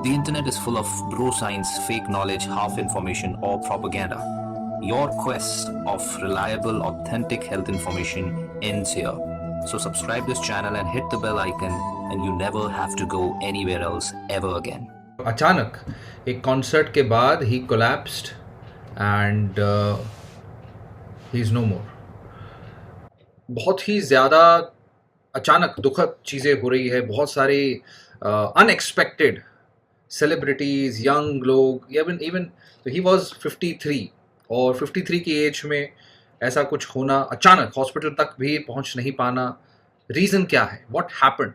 The internet is full of bro science, fake knowledge, half information, or propaganda. Your quest of reliable, authentic health information ends here. So subscribe this channel and hit the bell icon, and you never have to go anywhere else ever again. अचानक एक concert के बाद ही collapsed and he is no more. बहुत ही ज़्यादा अचानक दुखद चीज़ें हो रही है। बहुत सारे अनएक्सपेक्टेड सेलिब्रिटीज़, यंग लोग, इवन ही वॉज 53 और 53 की एज में ऐसा कुछ होना, अचानक हॉस्पिटल तक भी पहुंच नहीं पाना, रीज़न क्या है? What happened?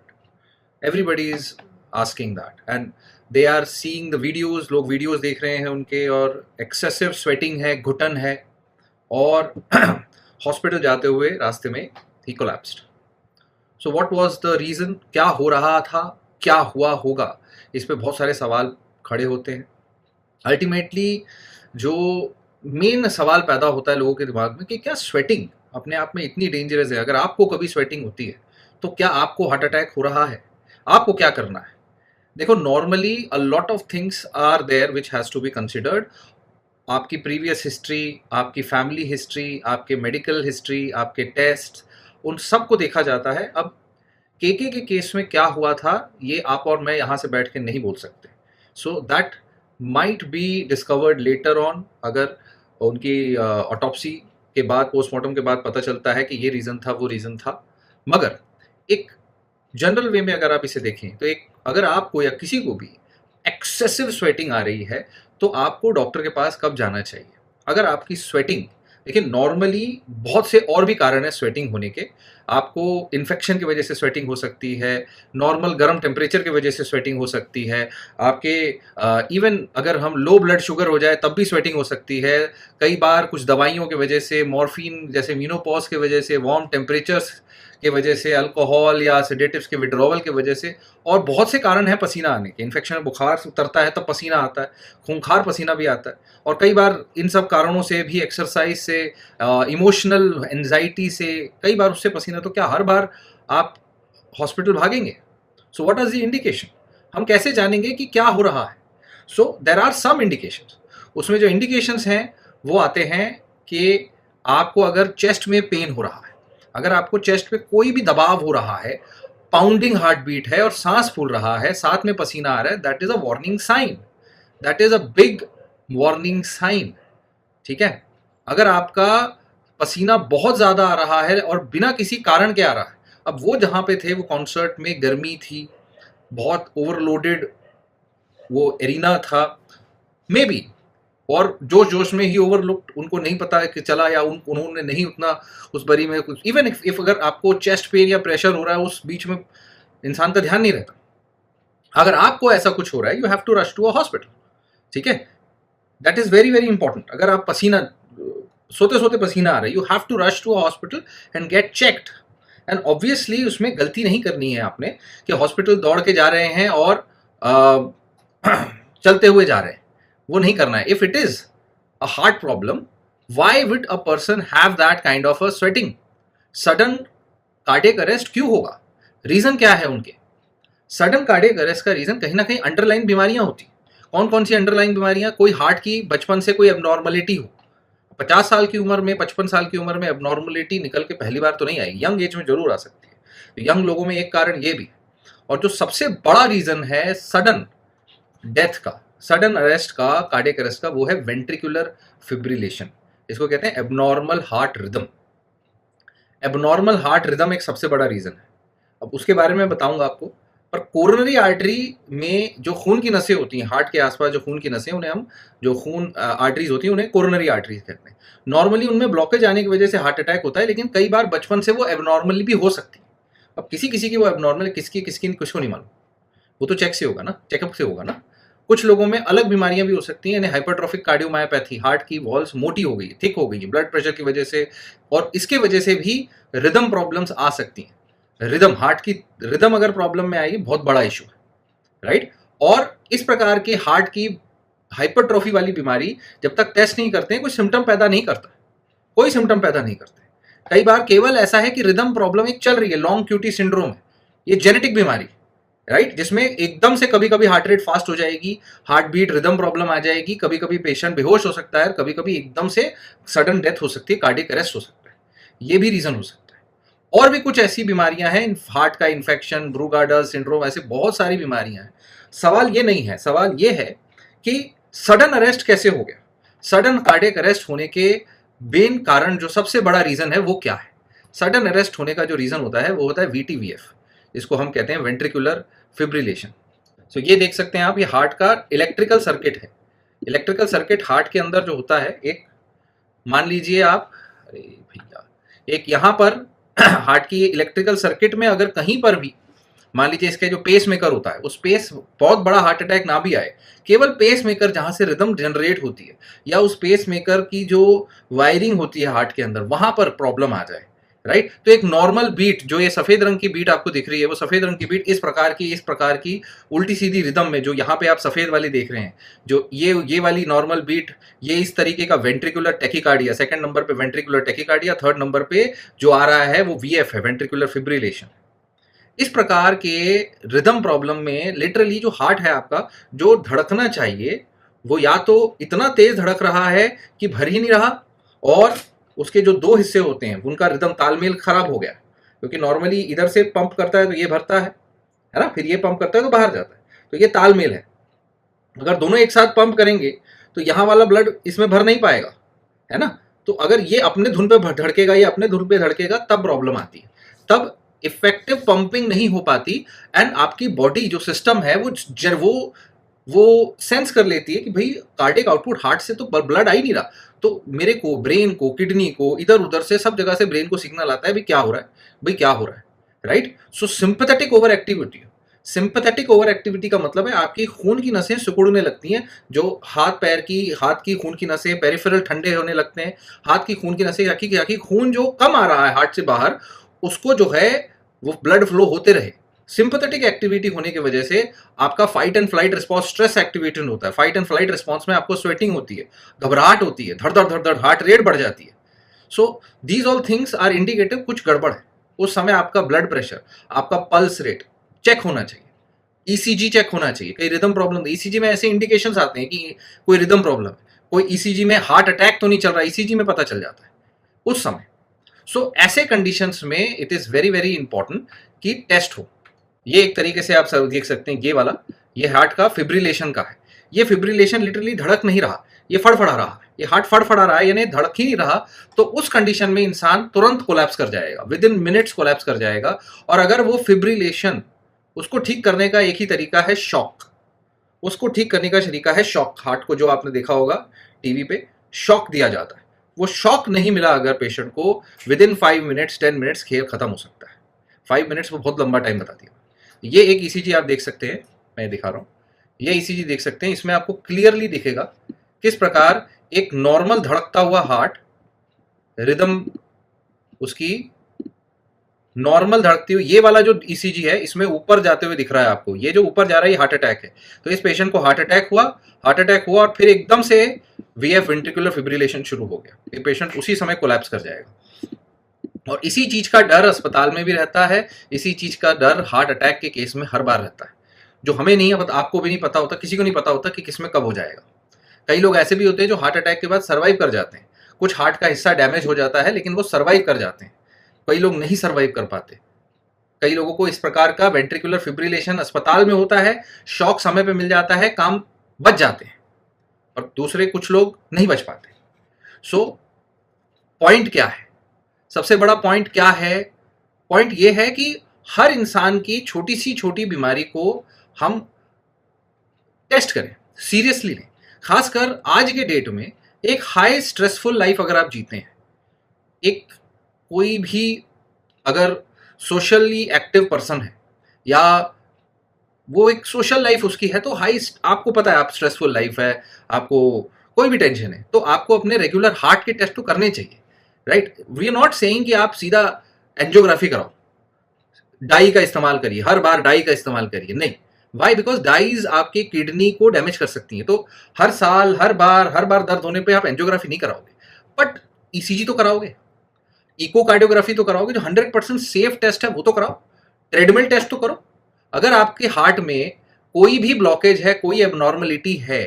Everybody is asking that and they are seeing the videos. लोग वीडियोज़ देख रहे हैं उनके, और एक्सेसिव स्वेटिंग है, घुटन है, और हॉस्पिटल जाते हुए रास्ते में ही collapsed. So what was the reason? क्या हो रहा था? क्या हुआ होगा? इस पे बहुत सारे सवाल खड़े होते हैं। अल्टीमेटली जो मेन सवाल पैदा होता है लोगों के दिमाग में कि क्या स्वेटिंग अपने आप में इतनी डेंजरस है? अगर आपको कभी स्वेटिंग होती है तो क्या आपको हार्ट अटैक हो रहा है? आपको क्या करना है? देखो, normally a lot of things are there which has to be considered. आपकी प्रीवियस हिस्ट्री, आपकी फैमिली हिस्ट्री, आपके मेडिकल हिस्ट्री, आपके टेस्ट, उन सब को देखा जाता है। अब के केस में क्या हुआ था ये आप और मैं यहाँ से बैठ के नहीं बोल सकते। So that might be discovered later on. अगर उनकी ऑटोप्सी के बाद, पोस्टमार्टम के बाद पता चलता है कि ये रीज़न था, वो रीज़न था। मगर एक जनरल वे में अगर आप इसे देखें तो अगर आपको या किसी को भी एक्सेसिव स्वेटिंग आ रही है तो आपको डॉक्टर के पास कब जाना चाहिए? अगर आपकी स्वेटिंग, देखिए नॉर्मली बहुत से और भी कारण है स्वेटिंग होने के। आपको इन्फेक्शन की वजह से स्वेटिंग हो सकती है, नॉर्मल गर्म टेम्परेचर की वजह से स्वेटिंग हो सकती है, आपके इवन अगर हम लो ब्लड शुगर हो जाए तब भी स्वेटिंग हो सकती है। कई बार कुछ दवाइयों की वजह से, मॉर्फिन जैसे मीनोपॉज की वजह से, वार्म टेम्परेचर्स की वजह से, अल्कोहल या सेडेटिव्स के विड्रॉवल की वजह से, और बहुत से कारण हैं पसीना आने के। इन्फेक्शन में बुखार उतरता है तब पसीना आता है, खूंखार पसीना भी आता है, और कई बार इन सब कारणों से भी, एक्सरसाइज से, इमोशनल एंजाइटी से, कई बार उससे पसीना। तो क्या हर बार आप हॉस्पिटल भागेंगे? So what is the indication? हम कैसे जानेंगे कि क्या हो रहा है? सो देर आर सम इंडिकेशंस। उसमें जो इंडिकेशंस हैं वो आते हैं कि आपको अगर चेस्ट में पेन हो रहा है, अगर आपको चेस्ट पे कोई भी दबाव हो रहा है, पाउंडिंग हार्ट बीट है और सांस फूल रहा है, साथ में पसीना आ रहा है, that is a warning sign. That is a big warning sign. ठीक है? अगर आपका पसीना बहुत ज़्यादा आ रहा है और बिना किसी कारण के आ रहा है, अब वो जहाँ पे थे, वो कॉन्सर्ट में गर्मी थी, बहुत ओवरलोडेड वो एरिना था, मे बी, और जोश जोश में ही ओवरलुक्ड, उनको नहीं पता कि चला, या उन्होंने नहीं उतना उस बरी में कुछ। इवन इफ अगर आपको चेस्ट पेन या प्रेशर हो रहा है, उस बीच में इंसान का ध्यान नहीं रहता। अगर आपको ऐसा कुछ हो रहा है, you have to rush to a hospital. ठीक है? That is very very important. अगर आप पसीना, सोते सोते पसीना आ रहा है, you have to rush to a hospital and get checked. And obviously उसमें गलती नहीं करनी है आपने कि हॉस्पिटल दौड़ के जा रहे हैं और चलते हुए जा रहे हैं, वो नहीं करना है। If it is a heart problem, why would a person have that kind of a sweating? Sudden cardiac arrest क्यों होगा? रीजन क्या है उनके? सडन कार्डियक अरेस्ट का रीजन कहीं ना कहीं अंडरलाइन बीमारियां होती। कौन कौन सी अंडरलाइन बीमारियां? कोई हार्ट की बचपन से कोई एबनॉर्मलिटी हो। 50 साल की उम्र में, 55 साल की उम्र में एबनॉर्मलिटी निकल के पहली बार तो नहीं आएगी, यंग एज में जरूर आ सकती है। तो यंग लोगों में एक कारण ये भी है। और जो सबसे बड़ा रीजन है सडन डेथ का, सडन अरेस्ट का, कार्डियक अरेस्ट का, वो है वेंट्रिकुलर फिब्रिलेशन। इसको कहते हैं abnormal heart rhythm. Abnormal heart rhythm एक सबसे बड़ा रीजन है। अब उसके बारे में बताऊंगा आपको। पर कोरोनरी आर्टरी में जो खून की नसें होती हैं, हार्ट के आसपास जो खून की नसें, उन्हें हम, जो खून आर्टरीज होती हैं, उन्हें कोरोनरी आर्टरीज कहते हैं। नॉर्मली उनमें ब्लॉकेज आने की वजह से हार्ट अटैक होता है, लेकिन कई बार बचपन से वो एबनॉर्मली भी हो सकती है। अब किसी किसी की वो एबनॉर्मल, किसकी किसको नहीं मालूम, वो तो चेक से होगा ना, चेकअप से होगा ना। कुछ लोगों में अलग बीमारियां भी हो सकती हैं, यानी हाइपरट्रॉफिक कार्डियोमायोपैथी, हार्ट की वॉल्स मोटी हो गई, थिक हो गई ब्लड प्रेशर की वजह से, और इसके वजह से भी रिदम प्रॉब्लम्स आ सकती हैं। रिदम, हार्ट की रिदम अगर प्रॉब्लम में आएगी, बहुत बड़ा इशू है, राइट? और इस प्रकार के हार्ट की हाइपरट्रॉफी वाली बीमारी जब तक टेस्ट नहीं करते हैं, कोई सिम्टम पैदा नहीं करता, कोई सिम्टम पैदा नहीं करते। कई बार केवल ऐसा है कि रिदम प्रॉब्लम एक चल रही है, लॉन्ग क्यूटी सिंड्रोम है, ये जेनेटिक बीमारी, राइट, जिसमें एकदम से कभी कभी हार्ट रेट फास्ट हो जाएगी, हार्ट बीट रिदम प्रॉब्लम आ जाएगी, कभी कभी पेशेंट बेहोश हो सकता है, कभी कभी एकदम से सडन डेथ हो सकती है, कार्डियक अरेस्ट हो सकता है, ये भी रीजन हो सकता है। और भी कुछ ऐसी बीमारियां हैं, हार्ट का इन्फेक्शन, ब्रूगार्डर सिंड्रोम, ऐसे बहुत सारी बीमारियां हैं। सवाल ये नहीं है, सवाल ये है कि सडन अरेस्ट कैसे हो गया। सडन कार्डियक अरेस्ट होने के मेन कारण, जो सबसे बड़ा रीजन है, वो क्या है? सडन अरेस्ट होने का जो रीजन होता है वो होता है VTVF, जिसको हम कहते हैं वेंट्रिकुलर फिब्रिलेशन। सो ये देख सकते हैं आप, ये हार्ट का इलेक्ट्रिकल सर्किट है। इलेक्ट्रिकल सर्किट हार्ट के अंदर जो होता है, एक मान लीजिए आप, अरे भैया, एक यहाँ पर हार्ट की इलेक्ट्रिकल सर्किट में अगर कहीं पर भी मान लीजिए इसके जो पेस मेकर होता है, उस पेस, बहुत बड़ा हार्ट अटैक ना भी आए, केवल पेस मेकर जहां से रिदम जनरेट होती है, या उस पेस मेकर की जो वायरिंग होती है हार्ट के अंदर, वहां पर प्रॉब्लम आ जाए, राइट, तो एक नॉर्मल बीट, जो ये सफेद रंग की बीट आपको दिख रही है, वो सफेद रंग की बीट इस प्रकार की उल्टी सीधी रिदम में, जो यहाँ पे आप सफेद वाली देख रहे हैं, जो ये वाली नॉर्मल बीट, ये इस तरीके का वेंट्रिकुलर टेकिकार्डिया, सेकंड नंबर पे वेंट्रिकुलर टेकिकार्डिया, थर्ड नंबर पे जो आ रहा है वो VF है, वेंट्रिकुलर फिब्रिलेशन। इस प्रकार के रिदम प्रॉब्लम में लिटरली जो हार्ट है आपका, जो धड़कना चाहिए, वो या तो इतना तेज धड़क रहा है कि भर ही नहीं रहा, और उसके जो दो हिस्से होते हैं उनका रिदम तालमेल खराब हो गया, क्योंकि नॉर्मली इधर से पंप करता है तो ये भरता है ना, फिर ये पंप करता है तो बाहर जाता है, तो ये तालमेल है। अगर दोनों एक साथ पंप करेंगे तो यहाँ वाला ब्लड इसमें भर नहीं पाएगा, है ना, तो अगर ये अपने धुन पे धड़केगा, ये अपने धुन पे धड़केगा, तब प्रॉब्लम आती है, तब इफेक्टिव पंपिंग नहीं हो पाती, एंड आपकी बॉडी जो सिस्टम है वो सेंस कर लेती है कि भाई कार्डियक आउटपुट हार्ट से तो ब्लड आ ही नहीं रहा, तो मेरे को, ब्रेन को, किडनी को, इधर उधर से सब जगह से ब्रेन को सिग्नल आता है भाई क्या हो रहा है, भाई क्या हो रहा है, right. So sympathetic over activity, sympathetic over activity का मतलब है आपकी खून की नसें सिकुड़ने लगती हैं, जो हाथ की खून की नसें, पेरिफेरल ठंडे होने लगते हैं, हाथ की खून की नसें, जाकी खून जो कम आ रहा है हार्ट से बाहर, उसको जो है वो ब्लड फ्लो होते रहे। सिंपैथेटिक एक्टिविटी होने की वजह से आपका fight and flight response stress activation होता है। फाइट एंड फ्लाइट रिस्पॉन्स में आपको स्वेटिंग होती है, घबराहट होती है, धड़ धड़ हार्ट रेट बढ़ जाती है। So these all things are indicative कुछ गड़बड़ है। उस समय आपका ब्लड प्रेशर, आपका पल्स रेट चेक होना चाहिए, ECG चेक होना चाहिए। कई रिदम प्रॉब्लम, ECG में ऐसे इंडिकेशंस आते हैं कि कोई रिदम प्रॉब्लम है, कोई ECG में हार्ट अटैक तो नहीं चल रहा, ECG में पता चल जाता है उस समय। सो ऐसे कंडीशंस में it is very very important कि टेस्ट हो। ये एक तरीके से आप सब देख सकते हैं, ये वाला, ये हार्ट का फिब्रिलेशन का है। ये फिब्रिलेशन लिटरली धड़क नहीं रहा, ये फड़फड़ा रहा है, ये हार्ट फड़फड़ा रहा है, यानी धड़क ही नहीं रहा, तो उस कंडीशन में इंसान तुरंत कोलैप्स कर जाएगा, विद इन मिनट्स कोलैप्स कर जाएगा। और अगर वो फिब्रिलेशन, उसको ठीक करने का एक ही तरीका है शॉक, उसको ठीक करने का तरीका है शॉक। हार्ट को जो आपने देखा होगा टीवी पे, शॉक दिया जाता है। वो शॉक नहीं मिला अगर पेशेंट को, विद इन 5 मिनट्स 10 मिनट्स खेल खत्म हो सकता है। 5 मिनट्स वो बहुत लंबा टाइम बताती है। ये एक ECG आप देख सकते हैं, मैं दिखा रहा हूँ, ये ECG देख सकते हैं, इसमें आपको क्लियरली दिखेगा किस प्रकार एक नॉर्मल धड़कता हुआ हार्ट, रिदम उसकी नॉर्मल धड़कती हुई, ये वाला जो ECG है इसमें ऊपर जाते हुए दिख रहा है आपको, ये जो ऊपर जा रहा है ये हार्ट अटैक है। तो इस पेशेंट को हार्ट अटैक हुआ और फिर एकदम से VF वेंट्रिकुलर फिब्रिलेशन शुरू हो गया, ये पेशेंट उसी समय कोलैप्स कर जाएगा। और इसी चीज का डर अस्पताल में भी रहता है, इसी चीज का डर हार्ट अटैक के केस में हर बार रहता है, जो हमें नहीं पता, आपको भी नहीं पता होता, किसी को नहीं पता होता कि किसमें कब हो जाएगा। कई लोग ऐसे भी होते हैं जो हार्ट अटैक के बाद सर्वाइव कर जाते हैं, कुछ हार्ट का हिस्सा डैमेज हो जाता है लेकिन वो सर्वाइव कर जाते हैं, कई लोग नहीं सर्वाइव कर पाते। कई लोगों को इस प्रकार का वेंट्रिकुलर फिब्रिलेशन अस्पताल में होता है, शॉक समय पे मिल जाता है, काम बच जाते हैं, और दूसरे कुछ लोग नहीं बच पाते। सो पॉइंट क्या है, सबसे बड़ा पॉइंट क्या है? पॉइंट ये है कि हर इंसान की छोटी सी छोटी बीमारी को हम टेस्ट करें, सीरियसली लें। खासकर आज के डेट में एक हाई स्ट्रेसफुल लाइफ अगर आप जीते हैं, एक कोई भी अगर सोशली एक्टिव पर्सन है या वो एक सोशल लाइफ उसकी है, तो हाई, आपको पता है आप स्ट्रेसफुल लाइफ है, आपको कोई भी टेंशन है, तो आपको अपने रेगुलर हार्ट के टेस्ट तो करने चाहिए, right. We are not saying कि आप सीधा एंजियोग्राफी कराओ, डाई का इस्तेमाल करिए, हर बार डाई का इस्तेमाल करिए, नहीं। वाई? बिकॉज डाइज आपके किडनी को डैमेज कर सकती हैं, तो हर साल हर बार दर्द होने पे आप एंजियोग्राफी नहीं कराओगे, बट ECG तो कराओगे, इकोकार्डियोग्राफी तो कराओगे, जो 100% सेफ टेस्ट है वो तो कराओ, ट्रेडमिल टेस्ट तो करो, अगर आपके हार्ट में कोई भी ब्लॉकेज है, कोई एबनॉर्मलिटी है,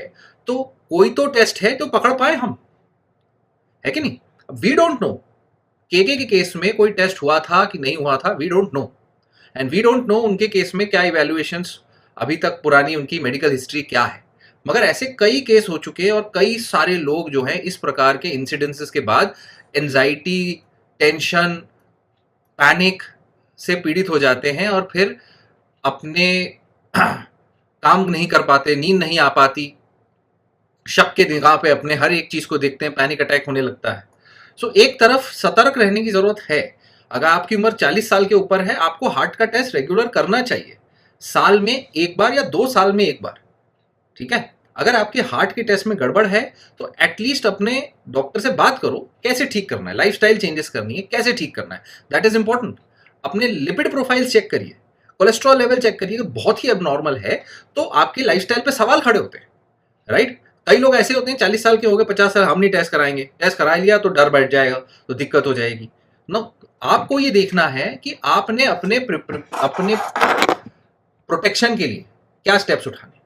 तो कोई तो टेस्ट है तो पकड़ पाए हम, है कि नहीं? वी डोंट नो के केस में कोई टेस्ट हुआ था कि नहीं हुआ था, we don't know, and we don't know उनके केस में क्या इवैल्यूएशंस अभी तक पुरानी उनकी मेडिकल हिस्ट्री क्या है। मगर ऐसे कई केस हो चुके हैं और कई सारे लोग जो हैं इस प्रकार के इंसिडेंसेस के बाद एंजाइटी, टेंशन, पैनिक से पीड़ित हो जाते हैं और फिर अपने काम नहीं कर पाते, नींद नहीं आ पाती, शक के निगाह पे अपने हर एक चीज को देखते हैं, पैनिक अटैक होने लगता है। सो एक तरफ सतर्क रहने की जरूरत है। अगर आपकी उम्र 40 साल के ऊपर है, आपको हार्ट का टेस्ट रेगुलर करना चाहिए, साल में एक बार या 2 साल में एक बार, ठीक है? अगर आपके हार्ट के टेस्ट में गड़बड़ है तो एटलीस्ट अपने डॉक्टर से बात करो, कैसे ठीक करना है, लाइफस्टाइल चेंजेस करनी है, कैसे ठीक करना है, दैट इज इंपॉर्टेंट। अपने लिपिड प्रोफाइल चेक करिए, कोलेस्ट्रॉल लेवल चेक करिए, अगर बहुत ही एबनॉर्मल है तो आपके लाइफस्टाइल पे सवाल खड़े होते हैं, राइट? कई लोग ऐसे होते हैं 40 साल के हो गए, 50 साल, हम नहीं टेस्ट कराएंगे, टेस्ट करा लिया तो डर बैठ जाएगा, तो दिक्कत हो जाएगी। नो, आपको ये देखना है कि आपने अपने अपने प्रोटेक्शन के लिए क्या स्टेप्स उठाने,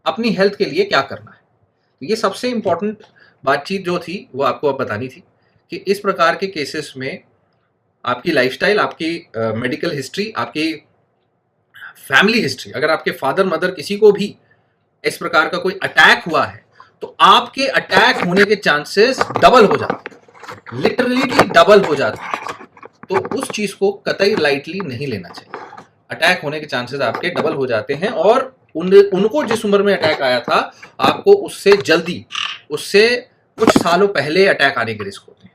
अपनी हेल्थ के लिए क्या करना है। तो ये सबसे इंपॉर्टेंट बातचीत जो थी वो आपको अब बतानी थी कि इस प्रकार के केसेस में आपकी लाइफस्टाइल, आपकी मेडिकल हिस्ट्री, आपकी फैमिली हिस्ट्री, अगर आपके फादर मदर किसी को भी इस प्रकार का कोई अटैक हुआ है तो आपके अटैक होने के चांसेस डबल हो जाते हैं, लिटरली डबल हो जाते हैं। तो उस चीज को कतई लाइटली नहीं लेना चाहिए। अटैक होने के चांसेस आपके डबल हो जाते हैं और उनको जिस उम्र में अटैक आया था, आपको उससे जल्दी, उससे कुछ सालों पहले अटैक आने के रिस्क होते हैं।